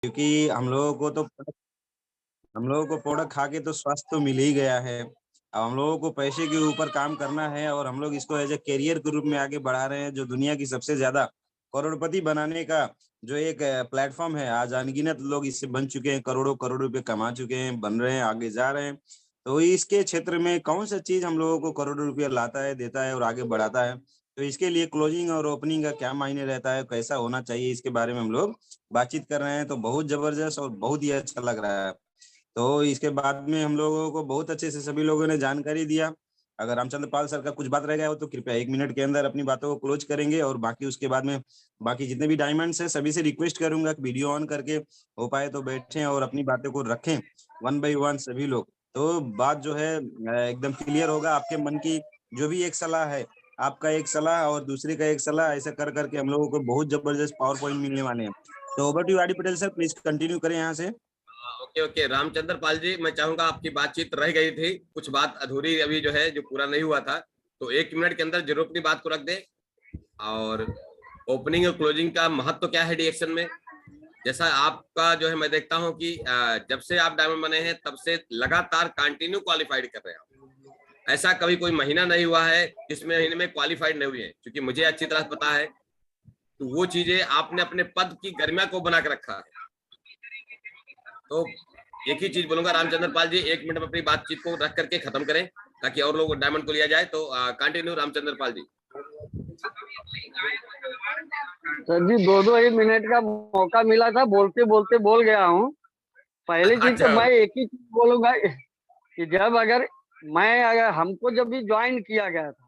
क्योंकि हम लोगों को प्रोडक्ट खा के तो स्वास्थ्य तो मिल ही गया है। अब हम लोगों को पैसे के ऊपर काम करना है और हम लोग इसको एज ए करियर के रूप में आगे बढ़ा रहे हैं, जो दुनिया की सबसे ज्यादा करोड़पति बनाने का जो एक प्लेटफॉर्म है। आज अनगिनत लोग इससे बन चुके हैं, करोड़ों करोड़ रुपए कमा चुके हैं, बन रहे हैं, आगे जा रहे हैं। तो इसके क्षेत्र में कौन सा चीज हम लोगों को करोड़ों रुपया लाता है, देता है और आगे बढ़ाता है, तो इसके लिए क्लोजिंग और ओपनिंग का क्या मायने रहता है, कैसा होना चाहिए, इसके बारे में हम लोग बातचीत कर रहे हैं। तो बहुत जबरदस्त और बहुत ही अच्छा लग रहा है। तो इसके बाद में हम लोगों को बहुत अच्छे से सभी लोगों ने जानकारी दिया। अगर रामचंद्र पाल सर का कुछ बात रह गया हो तो कृपया 1 मिनट के अंदर अपनी बातों को क्लोज करेंगे, और बाकी उसके बाद में बाकी जितने भी डायमंड्स हैं सभी से रिक्वेस्ट करूंगा कि वीडियो ऑन करके हो पाए तो बैठें और अपनी बातों को रखें वन बाय वन सभी लोग। तो बात जो है एकदम क्लियर होगा। आपके मन की जो भी एक सलाह है, आपका एक सलाह और दूसरे का एक सलाह, ऐसा कर करके हम लोगों को बहुत जबरदस्त पावर पॉइंट मिलने वाले हैं। तो over to R D Patel sir, please continue करें यहाँ से। ओके ओके रामचंद्र पाल जी, मैं चाहूंगा, आपकी बातचीत रह गई थी, कुछ बात अधूरी अभी जो है, जो पूरा नहीं हुआ था, तो 1 मिनट के अंदर जरूर अपनी बात को रख दें। और ओपनिंग और क्लोजिंग का महत्व तो क्या है डीएक्शन में, जैसा आपका जो है मैं देखता हूं कि जब से आप डायमंड बने हैं तब से लगातार कंटिन्यू क्वालिफाइड कर रहे हैं। ऐसा कभी कोई महीना नहीं हुआ है जिसमें महीने में क्वालिफाइड नहीं हुए हैं, क्योंकि मुझे अच्छी तरह पता है। तो वो चीजें आपने अपने पद की गरिमा को बना के रखा है। तो एक ही चीज बोलूंगा रामचंद्र पाल जी, 1 मिनट में अपनी बातचीत को रख करके खत्म करें ताकि और लोग डायमंड को लिया जाए। तो कंटिन्यू रामचंद्र पाल जी। सर जी, दो दो ही मिनट का मौका मिला था, बोलते बोलते बोल गया हूँ। पहली चीज तो मैं एक ही चीज बोलूंगा कि अगर हमको जब भी ज्वाइन किया गया था,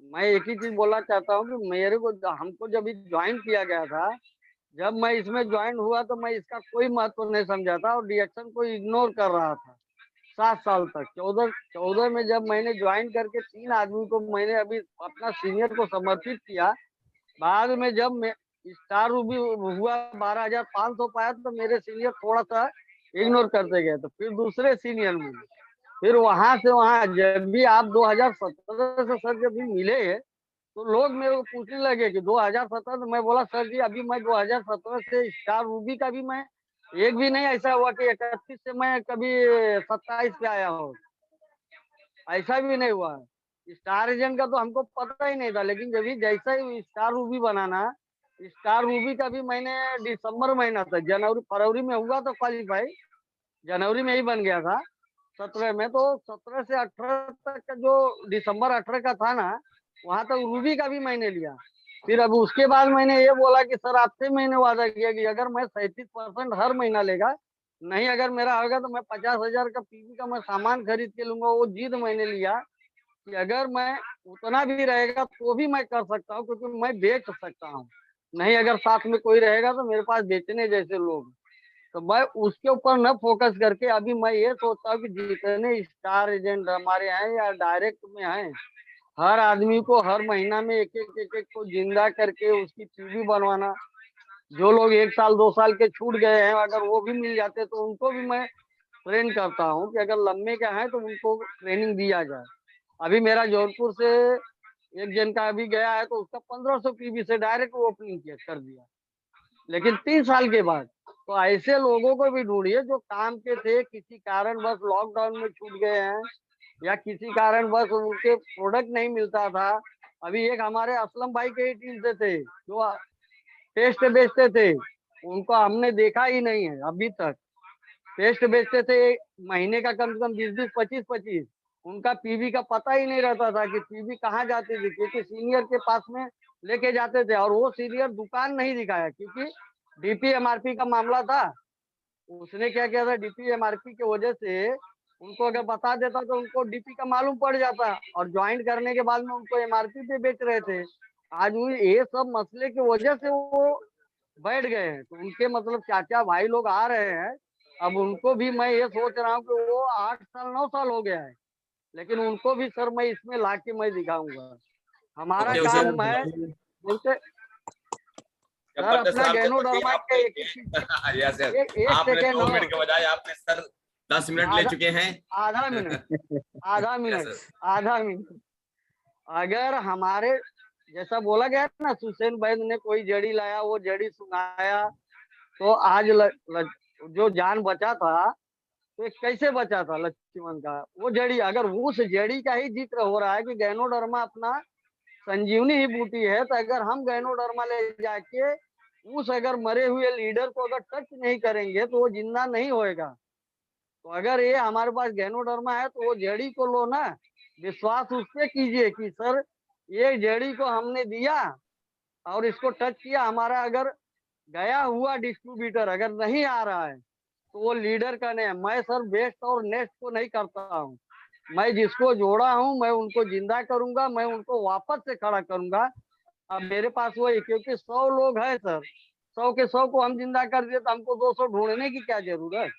मैं एक ही चीज बोलना चाहता हूँ कि हमको जब भी ज्वाइन किया गया था, जब मैं इसमें ज्वाइन हुआ तो मैं इसका कोई महत्व नहीं समझा था और रिएक्शन को इग्नोर कर रहा था 7 साल तक। चौदह चौदह में जब मैंने ज्वाइन करके 3 आदमी को मैंने अभी अपना सीनियर को समर्पित किया, बाद में जब मैं स्टार रूबी हुआ 12,500 पाया तो मेरे सीनियर थोड़ा सा इग्नोर करते गए, तो फिर दूसरे सीनियर में, फिर वहां से वहां जब भी आप 2017 से सर जब भी मिले तो लोग मेरे को पूछने लगे कि 2017, तो मैं बोला सर जी अभी मैं 2017 से स्टार रूबी का भी मैं एक भी नहीं ऐसा हुआ कि 31 से मैं कभी 27 पे आया हो, ऐसा भी नहीं हुआ। स्टार एजेंट का तो हमको पता ही नहीं था, लेकिन जब भी जैसा ही स्टार रूबी बनाना, स्टार रूबी का भी मैंने दिसंबर महीना था, जनवरी फरवरी में हुआ तो क्वालिफाई, जनवरी में ही बन गया था 17 में। तो 17 से 18 तक का जो दिसंबर 18 का था ना, वहां तक रूबी का भी मैंने लिया। फिर अब उसके बाद मैंने ये बोला कि सर आपसे मैंने वादा किया कि अगर मैं 37% हर महीना लेगा, नहीं अगर मेरा होगा तो मैं 50,000 का पीवी का मैं सामान खरीद के लूंगा। वो जिद मैंने लिया कि अगर मैं उतना भी रहेगा तो भी मैं कर सकता हूँ, क्योंकि मैं बेच सकता हूँ। नहीं अगर साथ में कोई रहेगा तो मेरे पास बेचने जैसे लोग, तो मैं उसके ऊपर न फोकस करके अभी मैं ये सोचता हूँ कि जितने स्टार एजेंट हमारे हैं या डायरेक्ट में हैं, हर आदमी को हर महीना में एक एक को जिंदा करके उसकी पीवी बनवाना। जो लोग 1 साल 2 साल के छूट गए हैं, अगर वो भी मिल जाते तो उनको भी मैं ट्रेन करता हूँ कि अगर लंबे का है तो उनको ट्रेनिंग दिया जाए। अभी मेरा जौनपुर से एक जन का अभी गया है तो उसका 1500 पीवी से डायरेक्ट ओपनिंग किया कर दिया, लेकिन 3 साल के बाद। तो ऐसे लोगों को भी ढूंढिए जो काम के थे, किसी कारण बस लॉकडाउन में छूट गए हैं या किसी कारण बस उनके प्रोडक्ट नहीं मिलता था। अभी एक हमारे असलम भाई के ही टीम से थे जो टेस्ट बेचते थे, उनको हमने देखा ही नहीं है अभी तक। टेस्ट बेचते थे महीने का कम से कम 20-20 25-25, उनका पीवी का पता ही नहीं रहता था कि पीवी कहाँ जाती थी, क्योंकि सीनियर के पास में लेके जाते थे और वो सीनियर दुकान नहीं दिखाया, क्योंकि डीपीएमआरपी का मामला था। उसने क्या किया था, डीपीएमआरपी की वजह से उनको अगर बता देता तो उनको डीपी का मालूम पड़ जाता, और ज्वाइन करने के बाद में उनको एमआरपी पे बेच रहे थे। आज वो ये सब मसले की वजह से वो बैठ गए हैं। तो उनके मतलब चाचा भाई लोग आ रहे हैं, अब उनको भी मैं ये सोच रहा हूँ कि वो 8 साल 9 साल हो गया है, लेकिन उनको भी सर मैं इसमें ला के मैं दिखाऊंगा। हमारा ओके काम है बोलते सर जबरदस्त अपना रामचंद्र जी, गैनोडर्मा आपने के एक ही यस यस, एक आपने सेकेंड 2 मिनट के बजाय आपने सर 10 मिनट ले आधा चुके हैं। आधा मिनट आधा यस मिनट सर। आधा मिनट। अगर हमारे जैसा बोला गया ना, सुसैन वैद्य ने कोई जड़ी लाया, वो जड़ी सुनाया, तो आज जो जान बचा था, तो ये कैसे बचा था लक्ष्मण का? वो जड़ी, अगर उस जड़ी का ही जिक्र हो रहा है कि गैनोडर्मा अपना संजीवनी ही बूटी है, तो अगर हम गैनोडर्मा ले जाके उस अगर मरे हुए लीडर को अगर टच नहीं करेंगे तो वो जिंदा नहीं होएगा। तो अगर ये हमारे पास गैनोडर्मा है तो वो जड़ी को लो ना, विश्वास उस पे कीजिए कि सर ये जड़ी को हमने दिया और इसको टच किया, हमारा अगर गया हुआ डिस्ट्रीब्यूटर अगर नहीं आ रहा है तो वो लीडर का नहीं है। मैं सर बेस्ट और नेक्स्ट को नहीं करता हूँ, मैं जिसको जोड़ा हूँ मैं उनको जिंदा करूंगा, मैं उनको वापस से खड़ा करूंगा। अब मेरे पास वही, क्योंकि 100 लोग हैं सर, 100 के 100 को हम जिंदा कर दिए तो हमको 200 ढूंढने की क्या जरूरत?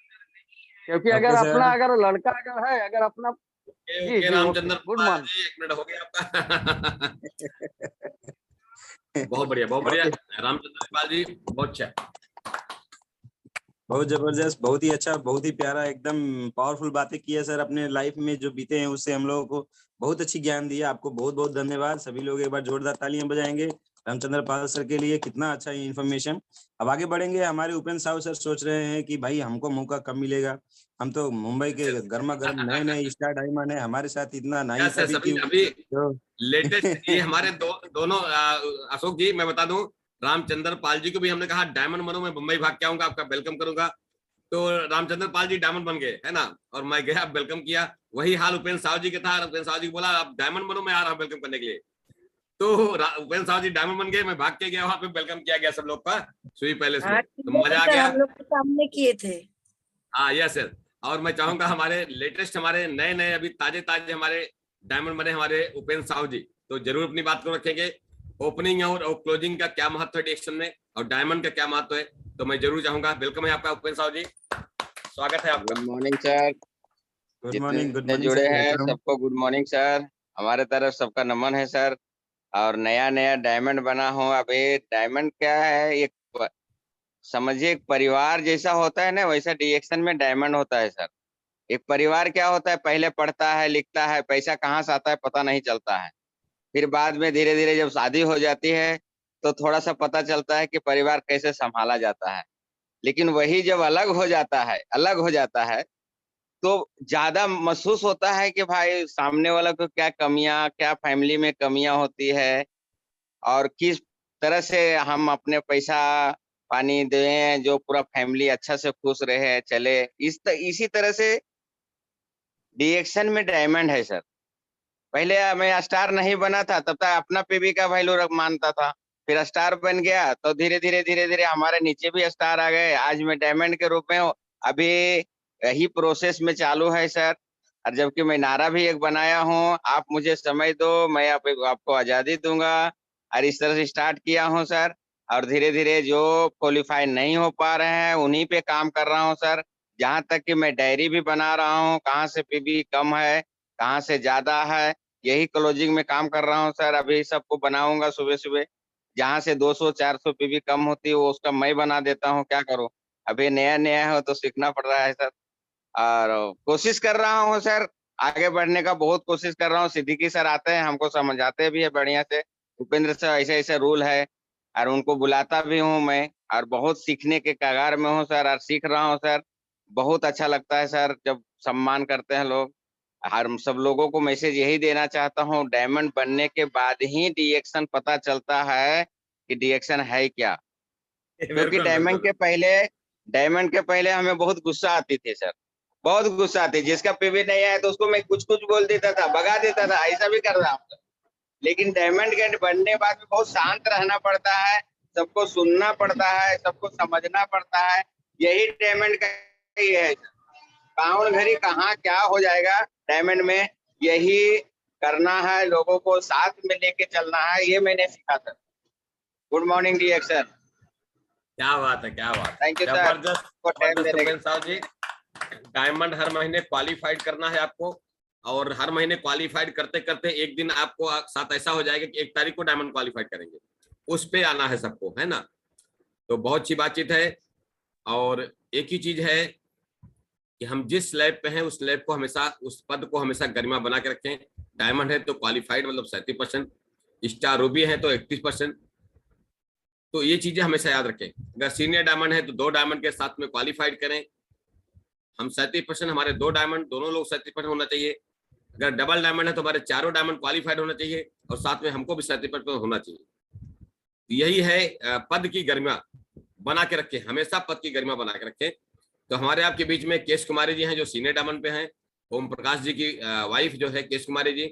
क्योंकि अगर ओके अपना सर। अगर लड़का अगर है, अगर अपना। ओके जी ओके जी, ओके, रामचंद्र गुड पाल मॉर्निंग। जी, 1 मिनट हो गया आपका। बहुत बढ़िया, बहुत बढ़िया। ओके, रामचंद्र पाल जी बहुत अच्छा। बहुत जबरदस्त, बहुत ही अच्छा, बहुत ही प्यारा, एकदम पावरफुल बातें की है सर। अपने लाइफ में जो बीते हैं उससे हम लोगों को बहुत अच्छी ज्ञान दिया। आपको बहुत बहुत धन्यवाद। सभी लोग एक बार जोरदार तालियां बजाएंगे रामचंद्र पाल सर के लिए। कितना अच्छा इन्फॉर्मेशन। अब आगे बढ़ेंगे। हमारे उपेंद्र साहू सर सोच रहे हैं कि भाई हमको मौका कब मिलेगा, हम तो मुंबई के गर्मा गर्म नए नए स्टार डायमंड है, हमारे साथ इतना नहीं यस यस, अभी अभी की अभी जो लेटेस्ट ये हमारे दोनों अशोक जी, मैं बता दूं, रामचंद्र पाल जी को भी हमने कहा डायमंड बनो, मैं मुंबई भाग के आऊंगा, आपका वेलकम करूंगा। तो रामचंद्र पाल जी डायमंड बन गए, है ना, और मैं गया, वेलकम किया। वही हाल उपेंद्र साहू जी का था। उपेंद्र साहू जी को बोला आप डायमंड बनो, मैं आ रहा हूँ वेलकम करने के लिए। तो उपेंद्र साहू जी डायमंड बन गए, मैं भाग के गया, वहां पे वेलकम किया गया सब लोग का सुई पैलेस हाँ में, तो मजा आ सर, गया। हम लोग के सामने किए थे। हाँ यस सर। और मैं चाहूंगा हमारे लेटेस्ट, हमारे नए नए अभी ताजे ताजे हमारे डायमंड बने हमारे उपेंद्र साहू जी, तो जरूर अपनी बात को रखेंगे। ओपनिंग और क्लोजिंग का क्या महत्व है डिएक्शन में, और डायमंड का क्या महत्व है, तो मैं जरूर चाहूंगा। वेलकम है आपका उपेंद्र साहू जी, स्वागत है आपका। Good morning sir. गुड जितने मॉर्निंग जुड़े सर, हैं वेलकम। सबको गुड मॉर्निंग सर। हमारे तरफ सबका नमन है सर। और नया नया डायमंड बना हूँ। अभी डायमंड क्या है, समझिए एक परिवार जैसा होता है ना, वैसा डीएक्शन में डायमंड होता है सर। एक परिवार क्या होता है, पहले पढ़ता है लिखता है, पैसा कहाँ से आता है पता नहीं चलता है। फिर बाद में धीरे धीरे जब शादी हो जाती है तो थोड़ा सा पता चलता है कि परिवार कैसे संभाला जाता है। लेकिन वही जब अलग हो जाता है तो ज्यादा महसूस होता है कि भाई सामने वाला को क्या कमियां, क्या फैमिली में कमियां होती है, और किस तरह से हम अपने पैसा पानी दें जो पूरा फैमिली अच्छा से खुश रहे चले। इसी तरह से डीएक्शन में डायमंड है सर। पहले मैं स्टार नहीं बना था तब तक अपना पीवी का वैल्यू मानता था। फिर स्टार बन गया तो धीरे धीरे हमारे नीचे भी स्टार आ गए। आज मैं डायमंड के रूप में हूँ। अभी यही प्रोसेस में चालू है सर। और जबकि मैं नारा भी एक बनाया हूँ, आप मुझे समय दो, मैं आपको आजादी दूंगा। और इस तरह से स्टार्ट किया हूँ सर। और धीरे धीरे जो क्वालिफाई नहीं हो पा रहे हैं उन्हीं पे काम कर रहा हूँ सर। जहां तक कि मैं डायरी भी बना रहा हूँ, कहाँ से पीवी कम है कहाँ से ज्यादा है, यही क्लोजिंग में काम कर रहा हूँ सर। अभी सबको बनाऊंगा सुबह सुबह। जहाँ से 200-400 पीवी कम होती है वो उसका मैं बना देता हूँ, क्या करूँ। अभी नया नया है तो सीखना पड़ रहा है सर। और कोशिश कर रहा हूँ सर, आगे बढ़ने का बहुत कोशिश कर रहा हूँ। सिद्दीकी सर आते हैं हमको समझाते भी है बढ़िया से, उपेंद्र सर ऐसे ऐसे रूल है, और उनको बुलाता भी हूँ मैं। और बहुत सीखने के कगार में हूँ सर, और सीख रहा हूँ सर। बहुत अच्छा लगता है सर जब सम्मान करते हैं लोग। हर सब लोगों को मैसेज यही देना चाहता हूँ, डायमंड बनने के बाद ही डीएक्शन पता चलता है कि डीएक्शन है क्या। क्योंकि बिल्कुल बिल्कुल। डायमंड के पहले हमें बहुत गुस्सा आती थी सर, बहुत गुस्सा आती। जिसका पीवी नहीं आया तो उसको मैं कुछ कुछ बोल देता था, भगा देता था, ऐसा भी कर रहा हूँ। लेकिन डायमंड के बनने के बाद में बहुत शांत रहना पड़ता है, सबको सुनना पड़ता है, सबको समझना पड़ता है। यही डायमंड का ही है। कौन घड़ी कहाँ क्या हो जाएगा डायमंड में, यही करना है, लोगों को साथ में लेके चलना है, ये मैंने सीखा sir. Good morning D sir. क्या बात है, क्या बात है, थैंक यू सर जबरदस्त को टाइम जबरदस्त देने के उपेंद्र साहब जी। डायमंड हर महीने क्वालिफाइड करना है आपको, और हर महीने क्वालिफाइड करते करते एक दिन आपको साथ ऐसा हो जाएगा कि 1 तारीख को डायमंड क्वालिफाइड करेंगे, उस पे आना है सबको, है ना। तो बहुत अच्छी बातचीत है। और एक ही चीज है कि हम जिस स्लैब पे हैं उस स्लैब को हमेशा, उस पद को हमेशा गरिमा बना के रखें। डायमंड है तो क्वालिफाइड मतलब 37%, स्टार रूबी है तो 31%, तो ये चीजें हमेशा याद रखें। अगर सीनियर डायमंड है तो 2 डायमंड के साथ में क्वालिफाइड करें। हम 37%, हमारे 2 डायमंड, दोनों लोग 37% होना चाहिए। अगर डबल डायमंड है तो हमारे 4 डायमंड क्वालिफाइड होना चाहिए और साथ में हमको भी 37% होना चाहिए। यही है पद की गरिमा बना के रखें, हमेशा पद की गरिमा बना के रखें। तो हमारे आपके बीच में केश कुमारी जी हैं जो सीनियर डायमंड पे हैं। ओम प्रकाश जी की वाइफ जो है केश कुमारी जी,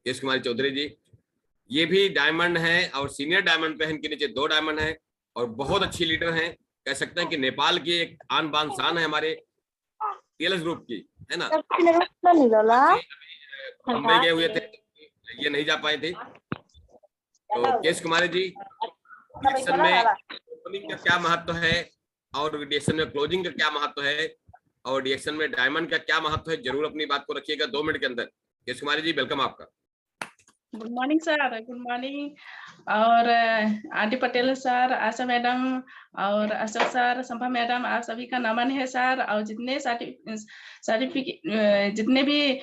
केश कुमारी चौधरी जी, ये भी डायमंड है और सीनियर डायमंड पे है। इनके नीचे 2 डायमंड हैं और बहुत अच्छी लीडर हैं। कह सकते हैं कि नेपाल की एक आन बान शान है हमारे टीएलएस ग्रुप की, है ना। मुंबई गए हुए थे, ये नहीं जा पाए थे। तो केश कुमारी जी, डिएक्शन में ओपनिंग का क्या महत्व है और डिएक्शन में क्लोजिंग का क्या महत्व है और डिएक्शन में डायमंड का क्या महत्व है, जरूर अपनी बात को रखिएगा 2 मिनट के अंदर। केश कुमारी जी, वेलकम आपका। Good morning sir, good morning. और आंटी पटेल सर, आशा मैडम और अशोक सर, संभा मैडम, आप सभी का नमन है सर। और जितने सर्टिफिकेट जितने भी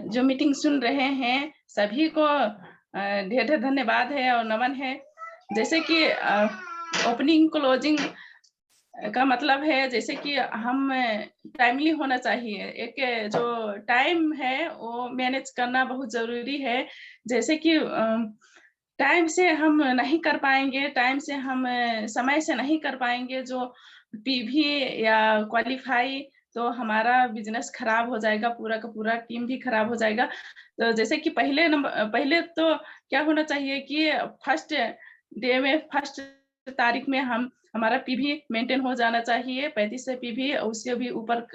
जो मीटिंग सुन रहे हैं सभी को ढेर ढेर धन्यवाद है और नमन है। जैसे कि ओपनिंग क्लोजिंग का मतलब है जैसे कि हम टाइमली होना चाहिए। एक जो टाइम है वो मैनेज करना बहुत जरूरी है। जैसे कि टाइम से हम नहीं कर पाएंगे, टाइम से हम समय से नहीं कर पाएंगे जो पीवी या क्वालिफाई, तो हमारा बिजनेस खराब हो जाएगा, पूरा का पूरा टीम भी खराब हो जाएगा। तो जैसे कि पहले तो क्या होना चाहिए कि फर्स्ट डे में, फर्स्ट तारीख में हमारा पीवी मेंटेन हो जाना चाहिए 35 से पीवी, उससे भी ऊपर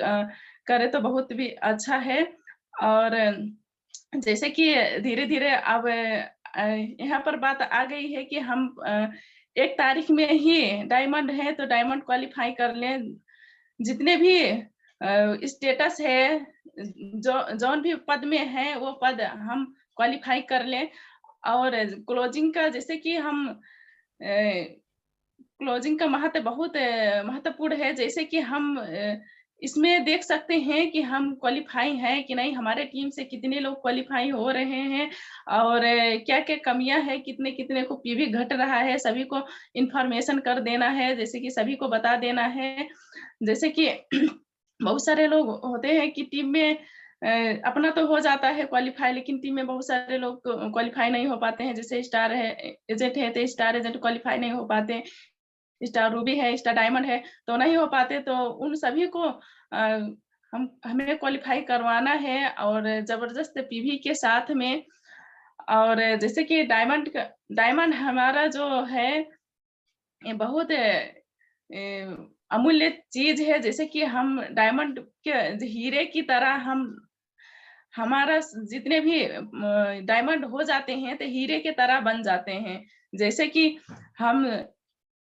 करे तो बहुत भी अच्छा है। और जैसे कि धीरे धीरे अब यहाँ पर बात आ गई है कि हम 1 तारीख में ही डायमंड है तो डायमंड क्वालिफाई कर लें। जितने भी स्टेटस है, जौन भी पद में है वो पद हम क्वालिफाई कर लें। और क्लोजिंग का, जैसे कि हम क्लोजिंग का महत्व बहुत महत्वपूर्ण है। जैसे कि हम इसमें देख सकते हैं कि हम क्वालिफाई हैं कि नहीं, हमारे टीम से कितने लोग क्वालिफाई हो रहे हैं और क्या क्या कमियां हैं, कितने कितने को पीवी घट रहा है, सभी को इंफॉर्मेशन कर देना है, जैसे कि सभी को बता देना है। जैसे कि बहुत सारे लोग होते हैं कि टीम में अपना तो हो जाता है क्वालिफाई, लेकिन टीम में बहुत सारे लोग क्वालिफाई नहीं हो पाते हैं। जैसे स्टार एजेंट है तो स्टार एजेंट क्वालिफाई नहीं हो पाते, स्टार रूबी है, स्टार डायमंड है तो नहीं हो पाते। तो उन सभी को हमें क्वालिफाई करवाना है और जबरदस्त पीवी के साथ में। और जैसे कि डायमंड हमारा जो है ये बहुत अमूल्य चीज है। जैसे कि हम डायमंड के हीरे की तरह हमारा जितने भी डायमंड हो जाते हैं तो हीरे के तरह बन जाते हैं। जैसे कि हम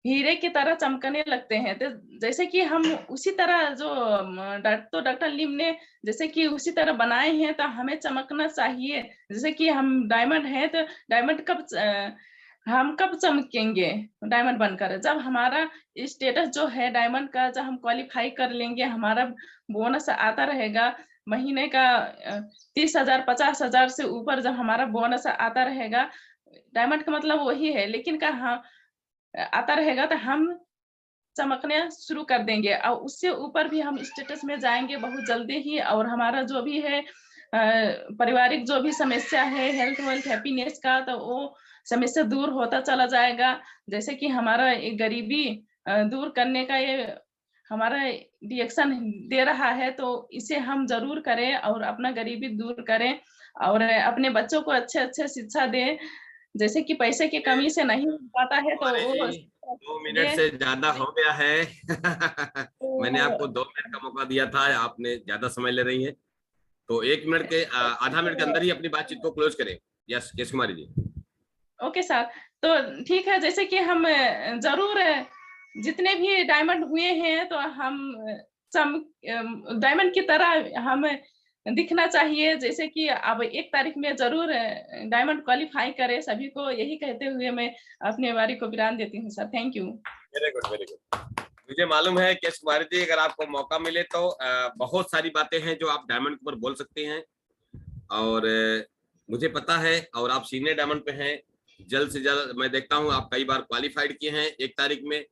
हीरे की तरह चमकने लगते हैं। तो जैसे कि हम उसी तरह जो डॉक्टर लिम ने जैसे कि उसी तरह बनाए हैं तो हमें चमकना चाहिए। जैसे कि हम डायमंड हैं तो डायमंड हम कब चमकेंगे डायमंड बनकर, जब हमारा स्टेटस जो है डायमंड का, जब हम क्वालिफाई कर लेंगे, हमारा बोनस आता रहेगा महीने का 30,000 50,000 से ऊपर जब हमारा बोनस आता रहेगा, डायमंड का मतलब वही है, लेकिन का हाँ आता रहेगा तो हम चमकने शुरू कर देंगे और उससे ऊपर भी हम स्टेटस में जाएंगे बहुत जल्दी ही। और हमारा जो भी है पारिवारिक जो भी समस्या है, हेल्थ वेल्थ हैप्पीनेस का, तो वो समस्या दूर होता चला जाएगा। जैसे कि हमारा गरीबी दूर करने का ये हमारा डिएक्शन दे रहा है, तो इसे हम जरूर करें और अपना गरीबी दूर करें और अपने बच्चों को अच्छे अच्छे शिक्षा दें। जैसे कि पैसे की कमी से नहीं हो पाता है तो वो 2 मिनट से ज्यादा हो गया है। मैंने आपको 2 मिनट का मौका दिया था, आपने ज्यादा समय ले रही है, तो 1 मिनट के आधा मिनट के अंदर ही अपनी बातचीत को क्लोज करें। यस केश कुमारी जी। ओके सर, तो ठीक है। जैसे कि हम जरूर जितने भी डायमंड हुए हैं तो हम डायमंड की तरह हम दिखना चाहिए। जैसे कि अब 1 तारीख में जरूर डायमंड क्वालिफाई करे, सभी को यही कहते हुए मैं अपने वारी को विराम देती हूँ sir. Thank you. Very good, very good. मुझे मालूम है केश कुमारी जी, अगर आपको मौका मिले तो बहुत सारी बातें हैं जो आप डायमंड के ऊपर बोल सकते हैं और मुझे पता है, और आप सीनियर डायमंड पे हैं जल्द से जल्द, मैं देखता हूँ आप कई बार क्वालिफाइड किए हैं 1 तारीख में,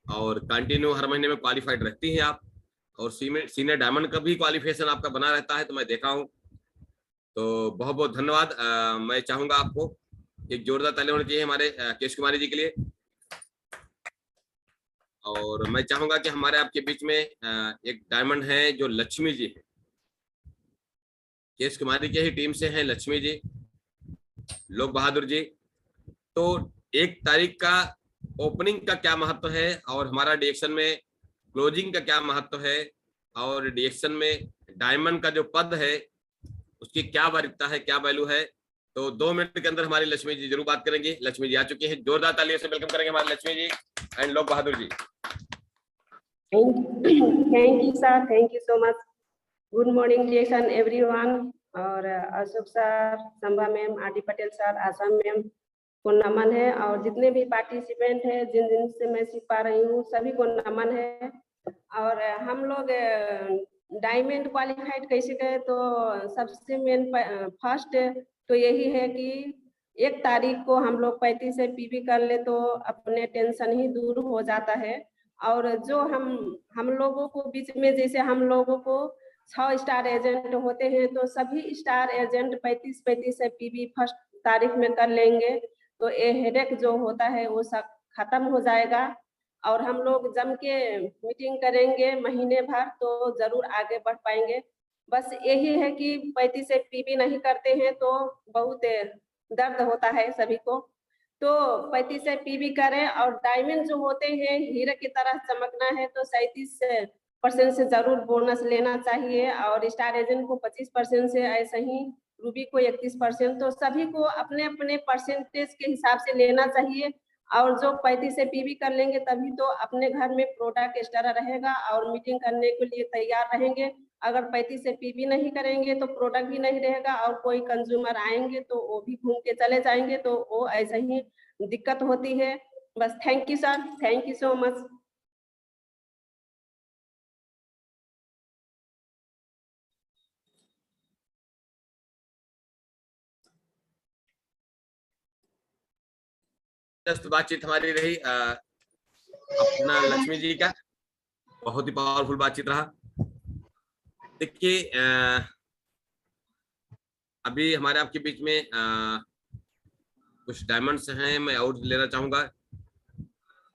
और कंटिन्यू हर महीने में क्वालिफाइड रहती हैं आप, और सीनियर डायमंड का भी क्वालिफिकेशन आपका बना रहता है, तो मैं देखा हूँ। तो बहुत बहुत धन्यवाद। मैं चाहूंगा आपको एक जोरदार ताली होनी चाहिए हमारे केश कुमारी जी के लिए। और मैं चाहूंगा कि हमारे आपके बीच में एक डायमंड है जो लक्ष्मी जी है, केश कुमारी के ही टीम से हैं लक्ष्मी जी, लोक बहादुर जी। तो 1 तारीख का ओपनिंग का क्या महत्व है, और हमारा डीएक्शन में क्लोजिंग का क्या महत्व है, और डीएक्शन में डायमंड का जो पद है उसकी क्या वरीयता है, क्या वैल्यू है, तो 2 मिनट के अंदर हमारी लक्ष्मी जी जरूर बात करेंगी। लक्ष्मी जी आ चुकी हैं, जोरदार तालियों से वेलकम करेंगे हमारे लक्ष्मी जी एंड लोक Bahadur ji. Thank you, sir. Thank you so much. Good morning, Jason, everyone. और Ashok sir, Sambha ma'am, RD Patel sir, Asha ma'am को नमन है, और जितने भी पार्टिसिपेंट हैं, जिन जिन से मैं सीख पा रही हूँ, सभी को नमन है। और हम लोग डायमंड क्वालिफाइड कैसे गए, तो सबसे मेन फर्स्ट तो यही है कि 1 तारीख को हम लोग 35 से पीबी कर ले तो अपने टेंशन ही दूर हो जाता है। और जो हम लोगों को बीच में, जैसे हम लोगों को 6 स्टार एजेंट होते हैं, तो सभी स्टार एजेंट 35 से पीबी फर्स्ट तारीख में कर लेंगे, तो ये हेडेक जो होता है वो सब खत्म हो जाएगा। और हम लोग जम के मीटिंग करेंगे महीने भर, तो जरूर आगे बढ़ पाएंगे। बस यही है कि 35 से पीबी नहीं करते हैं तो बहुत दर्द होता है सभी को, तो 35 से पीबी करें। और डायमंड जो होते हैं हीरे की तरह चमकना है, तो 37% से जरूर बोनस लेना चाहिए, और स्टार एजेंट को 25% से, ऐसे ही रूबी को 31%, तो सभी को अपने अपने परसेंटेज के हिसाब से लेना चाहिए। और जो 35 से पीबी कर लेंगे तभी तो अपने घर में प्रोडक्ट एक्स्ट्रा रहेगा और मीटिंग करने के लिए तैयार रहेंगे। अगर 35 से पीबी नहीं करेंगे तो प्रोडक्ट भी नहीं रहेगा, और कोई कंज्यूमर आएंगे तो वो भी घूम के चले जाएंगे, तो वो ऐसे ही दिक्कत होती है। बस thank you sir, thank you so much. Just बातचीत हमारी रही अपना लक्ष्मी जी का, बहुत ही पावरफुल बातचीत रहा। देखिए अभी हमारे आपके बीच में कुछ डायमंड्स हैं, मैं और लेना चाहूंगा,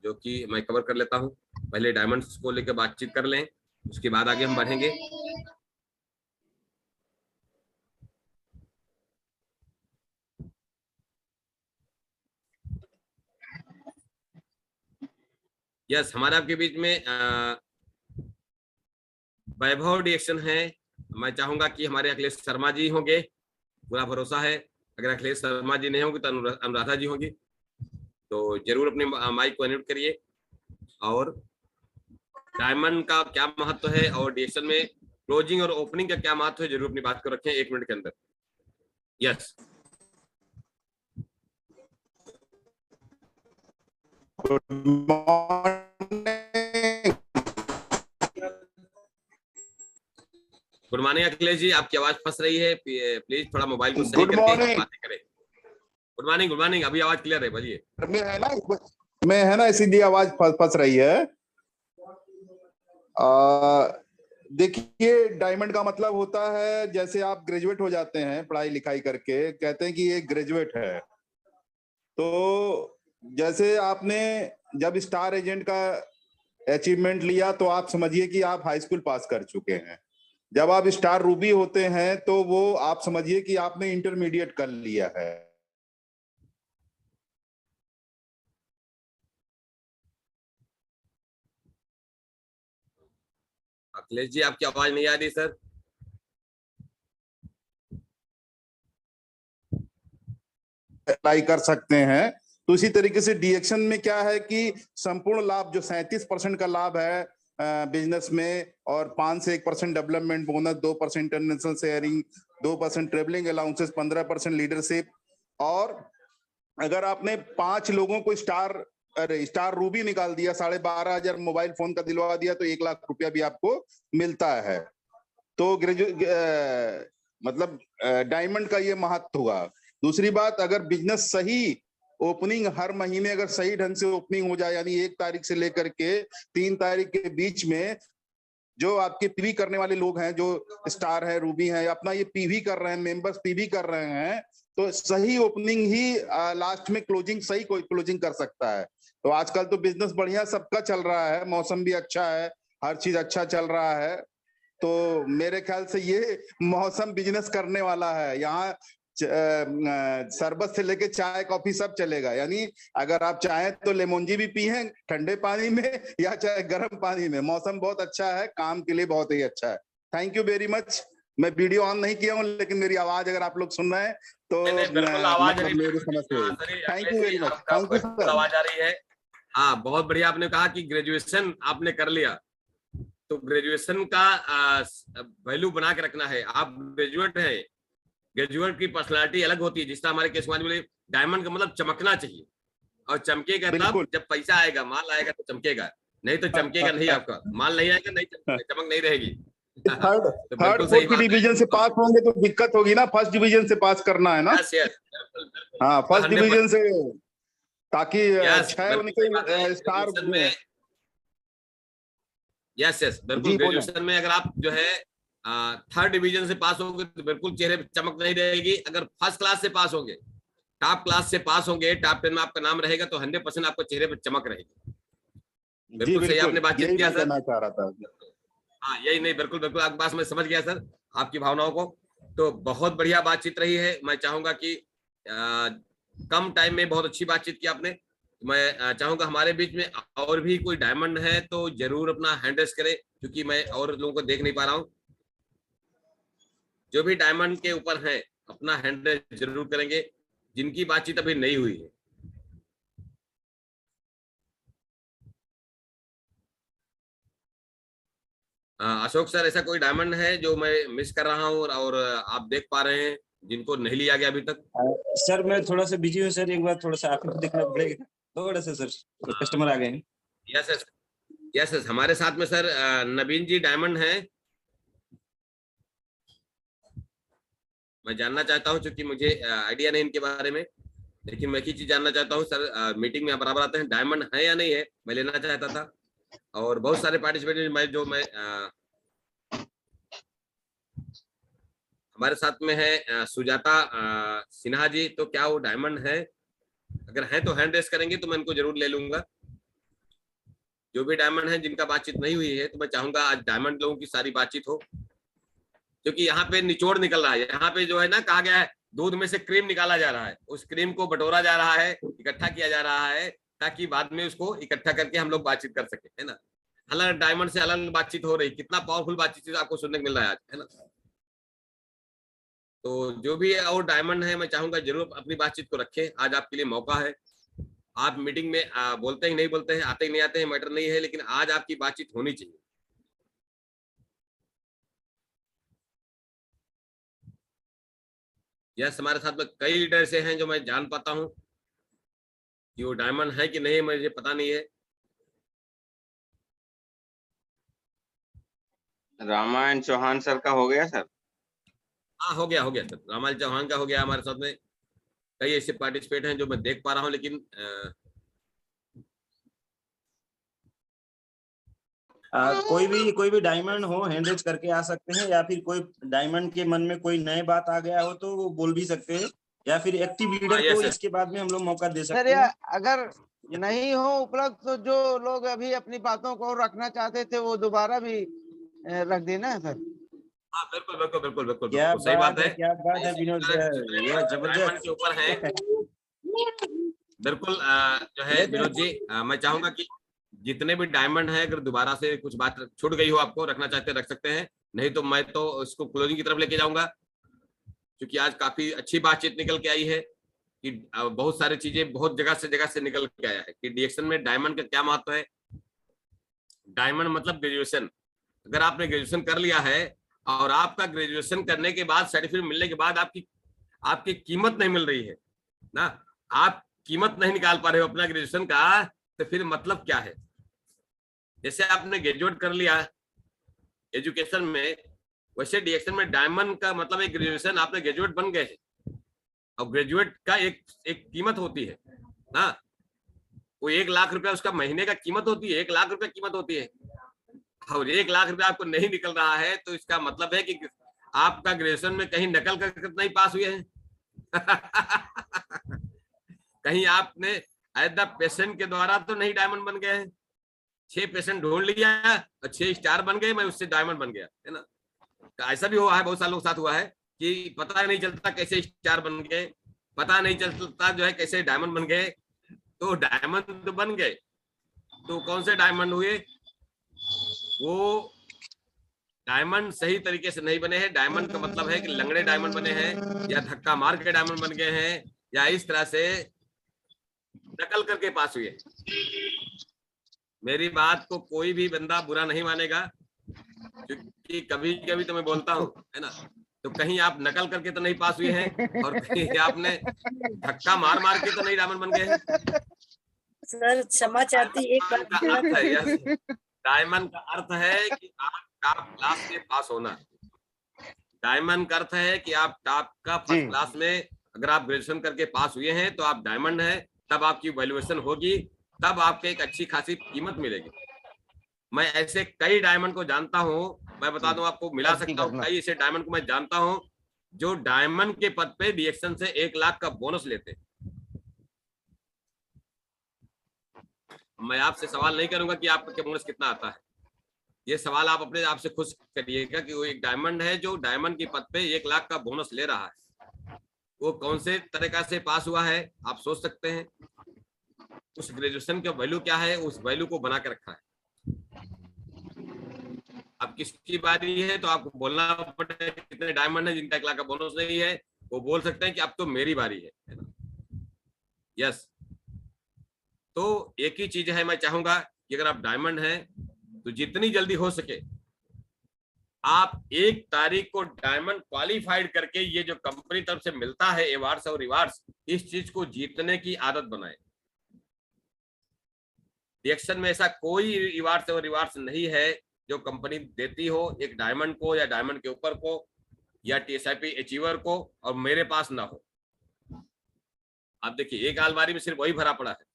जो कि मैं कवर कर लेता हूं। पहले डायमंड्स को लेकर बातचीत कर लें, उसके बाद आगे हम बढ़ेंगे। यस, हमारे आपके बीच में वैभव डीएक्शन है। मैं चाहूंगा कि हमारे अखिलेश शर्मा जी होंगे, पूरा भरोसा है। अगर अखिलेश शर्मा जी नहीं होंगे तो अनुराधा जी होंगी, तो जरूर अपने माइक को अनम्यूट करिए। और डायमंड का क्या महत्व है और डीएक्शन में क्लोजिंग और ओपनिंग का क्या महत्व है, जरूर अपनी बात को रखें 1 मिनट के अंदर। Yes, good morning Akhilesh ji, आपकी आवाज फंस रही है, प्लीज थोड़ा मोबाइल को सही करके बातें करें। गुड मॉर्निंग, गुड मॉर्निंग, अभी आवाज क्लियर है, बोलिए। में है ना इसीलिए आवाज फंस रही है। देखिए, डायमंड का मतलब होता है, जैसे आप ग्रेजुएट हो जाते हैं पढ़ाई लिखाई करके, कहते हैं कि ये ग्रेजुएट है। तो जैसे आपने जब स्टार एजेंट का अचीवमेंट लिया तो आप समझिए कि आप हाई स्कूल पास कर चुके हैं। जब आप स्टार रूबी होते हैं तो वो आप समझिए कि आपने इंटरमीडिएट कर लिया है। अखिलेश जी, आपकी आवाज नहीं आ रही सर। अप्लाई कर सकते हैं। तो इसी तरीके से डीएक्शन में क्या है कि संपूर्ण लाभ जो 37% का लाभ है बिजनेस में, और 5 से 1% development bonus, 2% international sharing, 2% travelling allowances, 15% leadership. और अगर आपने 5 लोगों को स्टार रूबी निकाल दिया, 12,500 मोबाइल फोन का दिलवा दिया, तो 1 लाख रुपया भी आपको मिलता है। तो मतलब डायमंड का ये महत्व हुआ। दूसरी बात, अगर बिजनेस सही ओपनिंग हर महीने अगर सही ढंग से ओपनिंग हो जाए, यानी 1 तारीख से लेकर के 3 तारीख के बीच में जो आपके पीवी करने वाले लोग हैं, जो स्टार है, रूबी है, अपना ये पीवी कर रहे हैं, मेंबर्स पीवी कर रहे हैं, तो सही ओपनिंग ही लास्ट में क्लोजिंग, सही कोई क्लोजिंग कर सकता है। तो आजकल तो बिजनेस बढ़िया सबका चल रहा है, मौसम भी अच्छा है, हर चीज अच्छा चल रहा है। तो मेरे ख्याल से ये मौसम बिजनेस करने वाला है। यहाँ शरबत से लेके चाय कॉफी सब चलेगा, यानी अगर आप चाहें तो लेमोंजी भी पिए ठंडे पानी में या चाहे गर्म पानी में। मौसम बहुत अच्छा है, काम के लिए बहुत ही अच्छा है। Thank you very much. मैं वीडियो ऑन नहीं किया हूँ, लेकिन मेरी आवाज अगर आप लोग सुन रहे हैं तो बिल्कुल आवाज मतलब मेरी समझ से। Thank you very much. Thank you sir. आवाज आ रही है। हाँ, बहुत बढ़िया। आपने कहा कि ग्रेजुएशन आपने कर लिया, तो ग्रेजुएशन का वैल्यू बना के रखना है। आप ग्रेजुएट है, ग्रेजुएट की पर्सनालिटी अलग होती है। जिस तरह हमारे केस में डायमंड का मतलब चमकना चाहिए, और चमकेगा तब जब पैसा आएगा, माल आएगा तो चमकेगा, नहीं तो चमकेगा नहीं। आपका माल नहीं आएगा, नहीं चमक नहीं रहेगी। थर्ड फोर्थ डिवीजन से पास होंगे तो दिक्कत होगी ना, फर्स्ट डिवीजन से पास करना है ना। हाँ, फर्स्ट डिवीजन से, ताकि 6 उनके स्टार में। यस बिल्कुल। ग्रेजुएशन में अगर आप जो है थर्ड डिवीजन से पास होंगे तो बिल्कुल चेहरे पे चमक नहीं रहेगी। अगर फर्स्ट क्लास से पास होंगे, टॉप क्लास से पास होंगे, टॉप 10 में आपका नाम रहेगा, तो 100% आपको चेहरे पे चमक रहेगी। बिल्कुल सही आपने बातचीत किया सर। चाह रहा था। हाँ, यही नहीं, बिल्कुल बिल्कुल आपकी बात मैं समझ गया सर, आपकी भावनाओं को। तो बहुत बढ़िया बातचीत रही है। मैं चाहूंगा कि कम टाइम में बहुत अच्छी बातचीत की आपने। मैं चाहूंगा हमारे बीच में और भी कोई डायमंड है तो जरूर अपना हैंड रेस करे, क्योंकि मैं और लोगों को देख नहीं पा रहा हूँ। जो भी डायमंड के ऊपर है अपना हैंड रेस जरूर करेंगे, जिनकी बातचीत अभी नहीं हुई है। अशोक सर, ऐसा कोई डायमंड है जो मैं मिस कर रहा हूँ और आप देख पा रहे हैं, जिनको नहीं लिया गया अभी तक? सर मैं थोड़ा सा बिजी हूँ सर, एक बार थोड़ा सा आपको देखना पड़ेगा थोड़ा सा सर, कस्टमर आ गए हैं। यस हमारे साथ में सर नवीन जी डायमंड हैं। मैं जानना चाहता हूं, क्योंकि मुझे आइडिया नहीं इनके बारे में, लेकिन मैं एक ही चीज जानना चाहता हूं सर, मीटिंग में बराबर आते हैं, डायमंड है या नहीं है, मैं लेना चाहता था। और बहुत सारे पार्टिसिपेंट मैं हमारे साथ में है सुजाता सिन्हा जी, तो क्या वो डायमंड है? अगर है तो हैंड रेस करेंगे तो मैं इनको जरूर ले लूंगा। जो भी डायमंड है जिनका बातचीत नहीं हुई है, तो मैं चाहूंगा आज डायमंड लोगों की सारी बातचीत हो, क्योंकि यहाँ पे निचोड़ निकल रहा है। यहाँ पे जो है ना, कहा गया है दूध में से क्रीम निकाला जा रहा है, उस क्रीम को बटोरा जा रहा है, इकट्ठा किया जा रहा है, ताकि बाद में उसको इकट्ठा करके हम लोग बातचीत कर सके, है ना। अलग डायमंड से अलग बातचीत हो रही, कितना पावरफुल बातचीत आपको सुनने को मिल रहा है आज, है ना। तो जो भी और डायमंड है, मैं चाहूंगा जरूर अपनी बातचीत को रखें। आज आपके लिए मौका है। आप मीटिंग में बोलते ही नहीं बोलते हैं, आते ही नहीं आते हैं, मैटर नहीं है, लेकिन आज आपकी बातचीत होनी चाहिए। यस, हमारे साथ में कई लीडर से हैं जो मैं जान पाता हूं कि वो डायमंड है कि नहीं, मुझे पता नहीं है। रामायण चौहान सर का हो गया सर? हाँ, हो गया सर, रामायण चौहान का हो गया। हमारे साथ में कई ऐसे पार्टिसिपेट हैं जो मैं देख पा रहा हूं, लेकिन कोई भी डायमंड हो हैंड रेज करके आ सकते हैं, या फिर कोई डायमंड के मन में कोई नई बात आ गया हो तो वो बोल भी सकते हैं, या फिर एक्टिव लीडर को इसके बाद में हम लोग मौका दे सकते हैं। अगर नहीं हो उपलब्ध तो जो लोग अभी अपनी बातों को रखना चाहते थे वो दोबारा भी रख देना सर। हाँ, बिल्कुल क्या सही बात है, क्या बात है विनोद सर, ये जबरदस्त के ऊपर है। बिल्कुल जो है विनोद जी, मैं चाहूंगा कि जितने भी डायमंड है, अगर दोबारा से कुछ बात छूट गई हो, आपको रखना चाहते रख सकते हैं, नहीं तो मैं तो उसको क्लोजिंग की तरफ लेके जाऊंगा, क्योंकि आज काफी अच्छी बातचीत निकल के आई है कि बहुत सारी चीजें बहुत जगह से निकल के आया है कि डीएक्शन में डायमंड का क्या महत्व है। डायमंड मतलब ग्रेजुएशन। अगर आपने ग्रेजुएशन कर लिया है और आपका ग्रेजुएशन करने के बाद सर्टिफिकेट मिलने के बाद आपकी कीमत नहीं मिल रही है ना, आप कीमत नहीं निकाल पा रहे हो अपना ग्रेजुएशन का, तो फिर मतलब क्या है। जैसे आपने ग्रेजुएट कर लिया एजुकेशन में, वैसे डीएक्शन में डायमंड का मतलब एक ग्रेजुएशन, आपने ग्रेजुएट बन गए हैं, और ग्रेजुएट का एक कीमत होती है। ना। वो 1 लाख रुपया उसका महीने का कीमत होती है, 1 लाख रुपया कीमत होती है, और 1 लाख रुपया आपको नहीं निकल रहा है, तो इसका मतलब है कि आपका ग्रेजुएशन में कहीं नकल करके नहीं पास हुए हैं। कहीं आपने एज द पेशेंट के द्वारा तो नहीं डायमंड बन गए हैं। 6 पेशेंट ढूंढ लिया और 6 स्टार बन गए, मैं उससे डायमंड बन गया, है ना। तो ऐसा भी हुआ है, बहुत सारे लोग साथ हुआ है कि पता नहीं चलता कैसे स्टार बन गए, पता नहीं चलता जो है कैसे डायमंड बन गए। तो डायमंड तो बन गए, तो कौन से डायमंड हुए? वो डायमंड सही तरीके से नहीं बने हैं। डायमंड का मतलब है कि लंगड़े डायमंड बने हैं, या धक्का मार के डायमंड बन गए हैं, या इस तरह से नकल करके पास हुए। मेरी बात को कोई भी बंदा बुरा नहीं मानेगा, क्योंकि कभी कभी तो मैं बोलता हूँ, है ना। तो कहीं आप नकल करके तो नहीं पास हुए हैं, और कहीं आपने धक्का मार मार के तो नहीं डायमंड बन गए हैं। सर क्षमा चाहती एक बात का अर्थ है, डायमंड का अर्थ है कि आप टॉप क्लास में पास होना। डायमंड का अर्थ है कि आप टॉप का फर्स्ट क्लास में अगर आप ग्रेजुएशन करके पास हुए हैं तो आप डायमंड है, तब आपकी वैल्यूएशन होगी, तब आपको एक अच्छी खासी कीमत मिलेगी। मैं ऐसे कई डायमंड को जानता हूं, मैं बता दूं आपको, मिला सकता हूं कई ऐसे डायमंड को मैं जानता हूं जो डायमंड के पद पे डीएक्शन से 1 लाख का बोनस लेते। मैं आपसे सवाल नहीं करूंगा कि आपके बोनस कितना आता है, ये सवाल आप अपने आप से खुद करिएगा कि वो एक डायमंड है जो डायमंड के पद पे 1 लाख का बोनस ले रहा है, वो कौन से तरीका से पास हुआ है आप सोच सकते हैं। उस ग्रेजुएशन का वैल्यू क्या है, उस वैल्यू को बना के रखा है। अब किसकी बारी है तो आपको बोलना पड़े कितने डायमंड है जिनका 1 लाख का बोनस नहीं है, वो बोल सकते हैं कि अब तो मेरी बारी है ना। यस, तो एक ही चीज है, मैं चाहूंगा कि अगर आप डायमंड हैं तो जितनी जल्दी हो सके आप 1 तारीख को डायमंड क्वालिफाइड करके ये जो कंपनी तरफ से मिलता है अवार्ड्स और रिवार्ड्स, इस चीज को जीतने की आदत बनाए। रिएक्शन में ऐसा कोई रिवार्ड्स और रिवार्ड्स नहीं है जो कंपनी देती हो एक डायमंड को या डायमंड के ऊपर को या टीएसआईपी अचीवर को और मेरे पास ना हो। आप देखिए एक अलमारी में सिर्फ वही भरा पड़ा है,